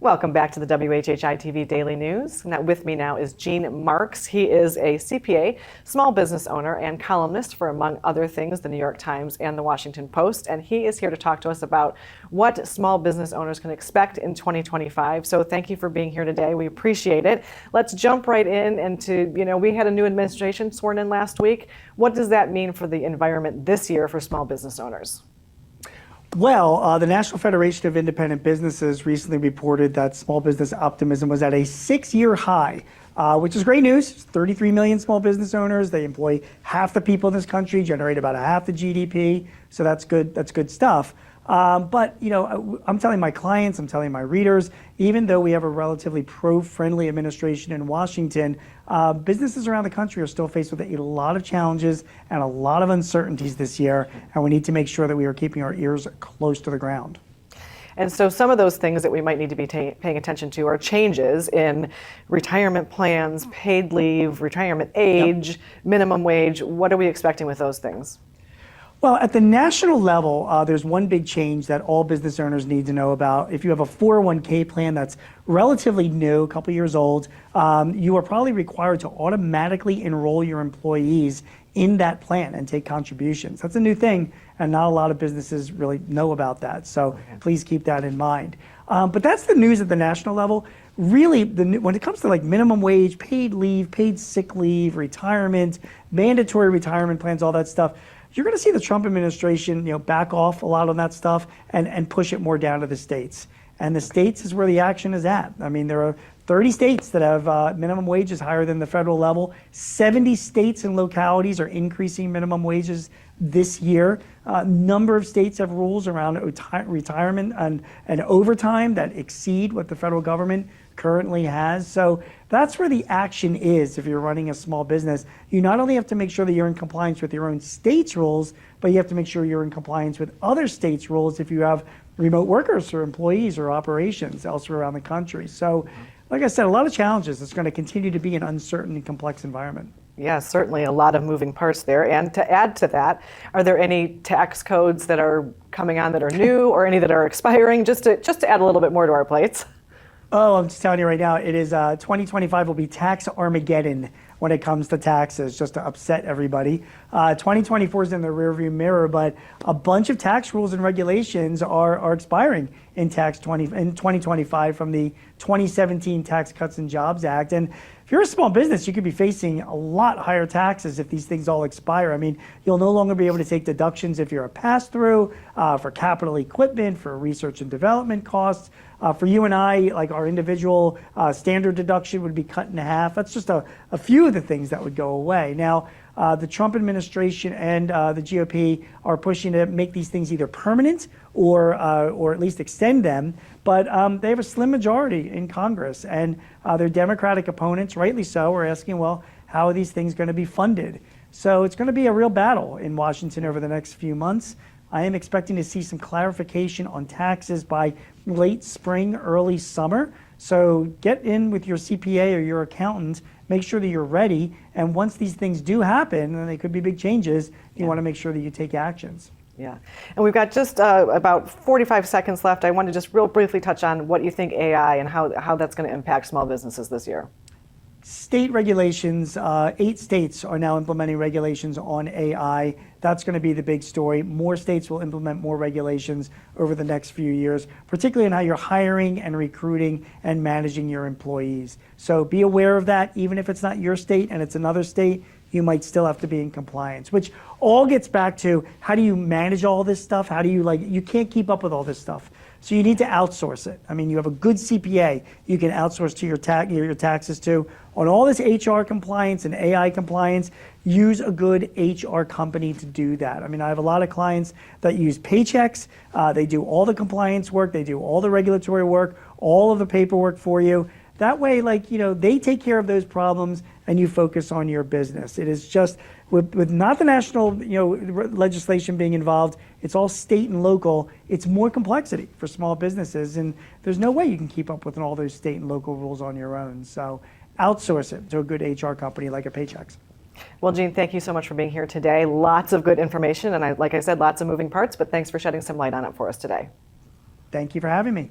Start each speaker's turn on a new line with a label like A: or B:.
A: Welcome back to the WHHI TV Daily News. Now, with me now is Gene Marks. He is a CPA, small business owner, and columnist for, among other things, the New York Times and the Washington Post. And he is here to talk to us about what small business owners can expect in 2025. So thank you for being here today. We appreciate it. Let's jump right in into, we had a new administration sworn in last week. What does that mean for the environment this year for small business owners?
B: Well, the National Federation of Independent Businesses recently reported that small business optimism was at a 6-year high, which is great news. 33 million small business owners. They employ half the people in this country, generate about half the GDP. So that's good. That's good stuff. But, I'm telling my clients, I'm telling my readers, even though we have a relatively pro-friendly administration in Washington, businesses around the country are still faced with a lot of challenges and a lot of uncertainties this year, and we need to make sure that we are keeping our ears close to the ground.
A: And so some of those things that we might need to be paying attention to are changes in retirement plans, paid leave, retirement age, minimum wage. What are we expecting with those things?
B: Well, at the national level, there's one big change that all business owners need to know about. If you have a 401k plan that's relatively new, a couple years old, you are probably required to automatically enroll your employees in that plan and take contributions. That's a new thing, and not a lot of businesses really know about that. So please keep that in mind. But that's the news at the national level. Really, when it comes to like minimum wage, paid leave, paid sick leave, retirement, mandatory retirement plans, all that stuff, you're going to see the Trump administration, back off a lot on that stuff and push it more down to the states. And the states is where the action is at. I mean, there are 30 states that have minimum wages higher than the federal level. 70 states and localities are increasing minimum wages this year. A number of states have rules around retirement and overtime that exceed what the federal government currently has. So that's where the action is if you're running a small business. You not only have to make sure that you're in compliance with your own state's rules, but you have to make sure you're in compliance with other states' rules if you have remote workers or employees or operations elsewhere around the country. So, like I said, a lot of challenges. It's going to continue to be an uncertain and complex environment.
A: Yeah, certainly a lot of moving parts there. And to add to that, are there any tax codes that are coming on that are new or any that are expiring? Just to add a little bit more to our plates.
B: Oh, I'm just telling you right now, it is 2025 will be tax Armageddon when it comes to taxes, just to upset everybody. 2024 is in the rearview mirror, but a bunch of tax rules and regulations are expiring in 2025 from the 2017 Tax Cuts and Jobs Act. And if you're a small business, you could be facing a lot higher taxes if these things all expire. I mean, you'll no longer be able to take deductions if you're a pass-through, for capital equipment, for research and development costs. For you and I, like our individual standard deduction would be cut in half. That's just a few of the things that would go away. Now, the Trump administration and the GOP are pushing to make these things either permanent or at least extend them. But they have a slim majority in Congress, and their Democratic opponents, rightly so, are asking, well, how are these things going to be funded? So it's going to be a real battle in Washington over the next few months. I am expecting to see some clarification on taxes by late spring, early summer. So get in with your CPA or your accountant, make sure that you're ready. And once these things do happen, and they could be big changes, you want to make sure that you take actions.
A: Yeah. And we've got just about 45 seconds left. I want to just real briefly touch on what you think AI and how that's going to impact small businesses this year.
B: State regulations, 8 states are now implementing regulations on AI. That's going to be the big story. More states will implement more regulations over the next few years, particularly in how you're hiring and recruiting and managing your employees. So be aware of that. Even if it's not your state and it's another state, you might still have to be in compliance, which all gets back to how do you manage all this stuff? How do you you can't keep up with all this stuff. So you need to outsource it. I mean, you have a good CPA you can outsource to your taxes to. On all this HR compliance and AI compliance, use a good HR company to do that. I mean, I have a lot of clients that use Paychex. They do all the compliance work. They do all the regulatory work, all of the paperwork for you. That way, they take care of those problems and you focus on your business. It is just, with not the national, legislation being involved, it's all state and local. It's more complexity for small businesses, and there's no way you can keep up with all those state and local rules on your own. So outsource it to a good HR company like a Paychex.
A: Well, Gene, thank you so much for being here today. Lots of good information, and like I said, lots of moving parts, but thanks for shedding some light on it for us today.
B: Thank you for having me.